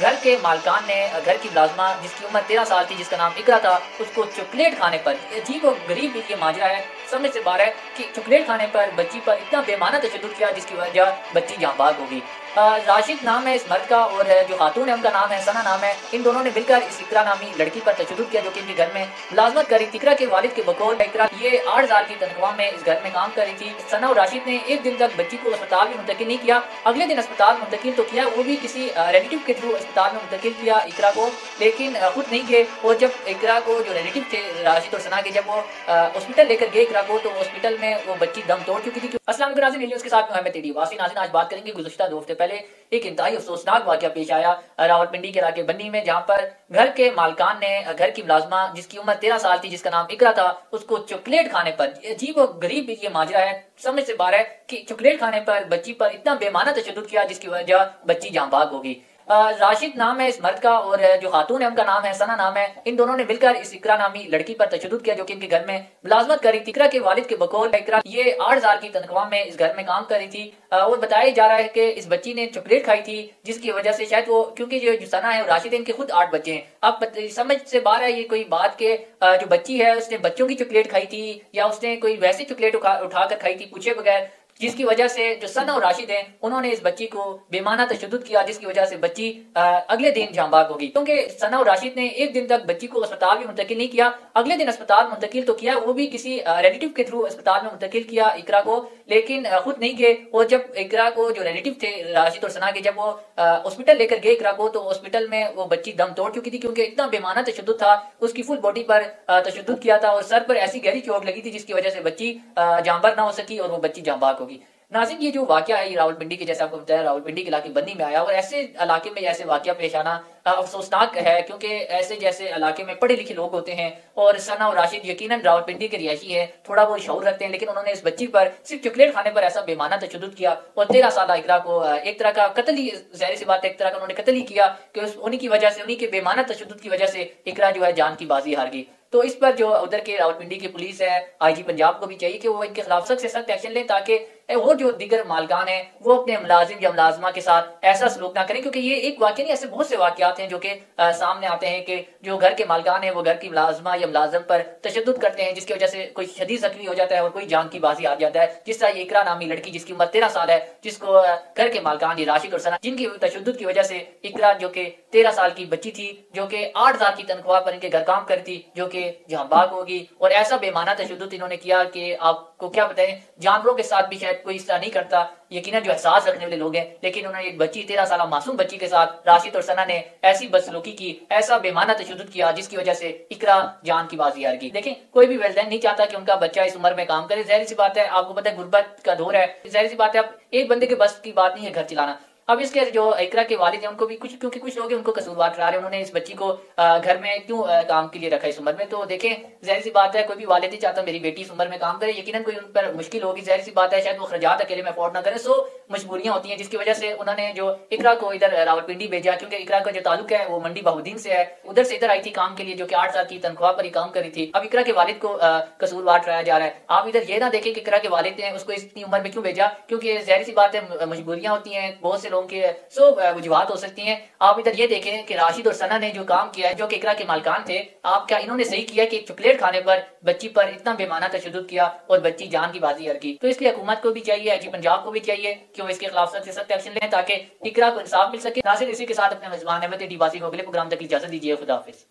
घर के मालकान ने घर की मुलाजमा जिसकी उम्र 13 साल थी, जिसका नाम इकरा था, उसको चॉकलेट खाने पर, अजीब और गरीब ये माजरा है, समझ से बाहर है कि चॉकलेट खाने पर बच्ची पर इतना बेमाना तशद्दुद किया जिसकी वजह बच्ची जाँ बाग होगी। राशिद नाम है इस मर्द का और जो खातून है उनका नाम है सना नाम है। इन दोनों ने मिलकर इस इकरा नामी लड़की पर तशद्दुद किया जो कि इनके घर में मुलाजमत करी थी। इकरा के वालिद के बकौल इकरा ये 8,000 की तनख्वाह में इस घर में काम कर रही थी। सना और राशिद ने एक दिन तक बच्ची को अस्पताल में मुंतकिल नहीं किया, अगले दिन अस्पताल में मुंतकिल तो किया, वो भी किसी रिलेटिव के थ्रू अस्पताल में मुंतकिल किया इकरा को, लेकिन खुद नहीं गए। और जब इकरा को जो रिलेटिव थे राशिद और सना के, जब वो हॉस्पिटल लेकर गए इकरा को, तो हॉस्पिटल में वो बच्ची दम तोड़ चुकी थी। अस्सलाम वालेकुम नाज़रीन, उसके साथ मैं तेरी वासी नाज़रीन, आज बात करेंगे गुज़श्ता 2 हफ्ते पहले एक इंतहाई अफसोसनाक वाक़या पेश आया रावलपिंडी के इलाके बन्नी में, जहाँ पर घर के मालकान ने घर की मुलाजमा जिसकी उम्र 13 साल थी, जिसका नाम इकरा था, उसको चॉकलेट खाने पर, अजीब और गरीब ये माजरा है, समझ से बाहर है कि चॉकलेट खाने पर बच्ची पर इतना बेमाना तशद्दुद किया जिसकी वजह बच्ची जाँ बाग होगी। राशिद नाम है इस मर्द का और जो खातून है उनका नाम है सना नाम है। इन दोनों ने मिलकर इस इकरा नामी लड़की पर तशद्दुद किया जो कि इनके घर में मुलाजमत कर रही थी। इकरा के वालिद के बकौल इकरा ये 8,000 की तनख्वाह में इस घर में काम कर रही थी और बताया जा रहा है कि इस बच्ची ने चॉकलेट खाई थी जिसकी वजह से शायद वो, क्योंकि जो सना है राशिद है, इनके खुद 8 बच्चे हैं। अब समझ से बाहर है ये कोई बात के जो बच्ची है उसने बच्चों की चॉकलेट खाई थी या उसने कोई वैसी चॉकलेट उठाकर खाई थी पूछे बगैर, जिसकी वजह से जो सना और राशिद हैं उन्होंने इस बच्ची को बेमाना तशद्दुद किया जिसकी वजह से बच्ची अगले दिन जाँ बाग होगी। क्योंकि सना और राशिद ने एक दिन तक बच्ची को अस्पताल में मुंतकिल नहीं किया, अगले दिन अस्पताल में मुंतकिल तो किया, वो भी किसी रिलेटिव के थ्रू अस्पताल में मुंतकिल किया इकरा को, लेकिन खुद नहीं गए। और जब इकरा को जो रिलेटिव थे राशिद और सना के, जब वो हॉस्पिटल लेकर गए इकरा को, तो हॉस्पिटल में वो बच्ची दम तोड़ चुकी थी क्योंकि इतना बेमाना तशद्दुद था, उसकी फुल बॉडी पर तशद्दुद किया था और सर पर ऐसी गहरी चोट लगी थी जिसकी वजह से बच्ची जाँबार ना हो सकी और वो बच्ची जाँ बाग होगी। नाज़रीन, ये जो वाक़या है ये रावलपिंडी के, जैसे आपको बताया, रावलपिंडी के इलाके बन्नी में आया और ऐसे इलाके में ऐसे वाक़या पेश आना अफसोसनाक है क्योंकि ऐसे जैसे इलाके में पढ़े लिखे लोग होते हैं और सना और राशिद यकीनन रावलपिंडी के रिहायशी है, थोड़ा बहुत शऊर रखते हैं, लेकिन उन्होंने इस बच्ची पर सिर्फ चॉकलेट खाने पर ऐसा बेमाना तशद्दुद किया और 13 साल इकरा को एक तरह का कत्ल ही, ज़ाहिर सी बात है, एक तरह का उन्होंने कत्ल ही किया कि उन्हीं की वजह से, उन्हीं के बेमाना तशद्दुद की वजह से इकरा जो है जान की बाजी हार गई। तो इस पर जो उधर के रावलपिंडी की पुलिस है, आईजी पंजाब को भी चाहिए कि वो इनके खिलाफ सख्त से सख्त एक्शन लें ताकि वो जो दीगर मालकान हैं वो अपने मुलाजिम या मुलाजमा के साथ ऐसा सलूक ना करें, क्योंकि ये एक वाक़या नहीं, ऐसे बहुत से वाक़यात हैं जो कि सामने आते हैं कि जो घर के मालकान हैं वो घर की मुलाजमा या मुलाजम पर तशद्दुद करते हैं जिसकी वजह से कोई शदीद जख्मी हो जाता है और कोई जान की बाजी आ जाता है। जिस तरह ये इकरा नामी लड़की जिसकी उम्र 13 साल है, जिसको घर के मालकान राशिद और सना, जिनकी तशद्दुद की वजह से इकरा जो कि 13 साल की बच्ची थी, जो कि 8,000 की तनख्वाह पर इनके घर काम करती, जो कि जहाँ बाग होगी, और ऐसा बेमाना तशद्दुद इन्होंने किया कि आपको क्या बताएं, जानवरों के साथ भी शायद कोई इस तरह नहीं करता यकीनन जो एहसास रखने वाले लोग हैं, लेकिन उन्होंने एक बच्ची 13 साल मासूम बच्ची के साथ राशिद और सना ने ऐसी बदसलूकी की, ऐसा बेमाना तशद्दुद किया जिसकी वजह से इकरा जान की बाजी हार गई। देखें, कोई भी वालिदैन नहीं चाहता कि उनका बच्चा इस उम्र में काम करे, जाहिर सी बात है, आपको पता है गुर्बत का दौर है, जाहिर सी बात है, अब एक बंदे के बस की बात नहीं है घर चलाना। अब इसके जो इकरा के वालिद हैं उनको भी कुछ, क्योंकि कुछ लोग हैं उनको कसूरवार ठहरा रहे हैं, उन्होंने इस बच्ची को घर में क्यों काम के लिए रखा इस उम्र में। तो देखें, जाहिर सी बात है, कोई भी वालिद नहीं चाहता मेरी बेटी इस उम्र में काम करे, यकीनन कोई उन पर मुश्किल होगी, जाहिर सी बात है, शायद वो खर्चात अकेले में अफोर्ड ना करें, सो मजबूरियां होती हैं जिसकी वजह से उन्होंने जो इकरा को इधर रावलपिंडी भेजा, क्योंकि इकरा का जो ताल्लुक है वो मंडी बहाउद्दीन से है, उधर से इधर आई थी काम के लिए, जो कि 8 साल की तनख्वाह पर ही काम करी थी। अब इकरा के वालिद को कसूरवार ठहराया जा रहा है। आप इधर ये ना देखें कि इकरा के वालिद ने उसको इतनी उम्र में क्यों भेजा, क्योंकि जाहिर सी बात है मजबूरियां होती हैं बहुत से लोगों के, सो वजूहात हो सकती हैं। आप इधर ये देखें कि राशिद और सना ने जो काम किया है, जो कि इकरा के मालकान थे, आप क्या इन्होंने सही किया कि चॉकलेट खाने पर बच्ची पर इतना बेमाना तशद्दुद किया और बच्ची जान की बाजी हार की। तो इसलिए हुकूमत को भी चाहिए, आईजी पंजाब को भी चाहिए कि वो इसके खिलाफ सख्त से सख्त एक्शन लें ताकि इकरा को इंसाफ मिल सके। नासिर, इसी के साथ अपने मेजबान अहमद डी वासी को अगले प्रोग्राम तक इजाजत दीजिए। खुदा हाफिज।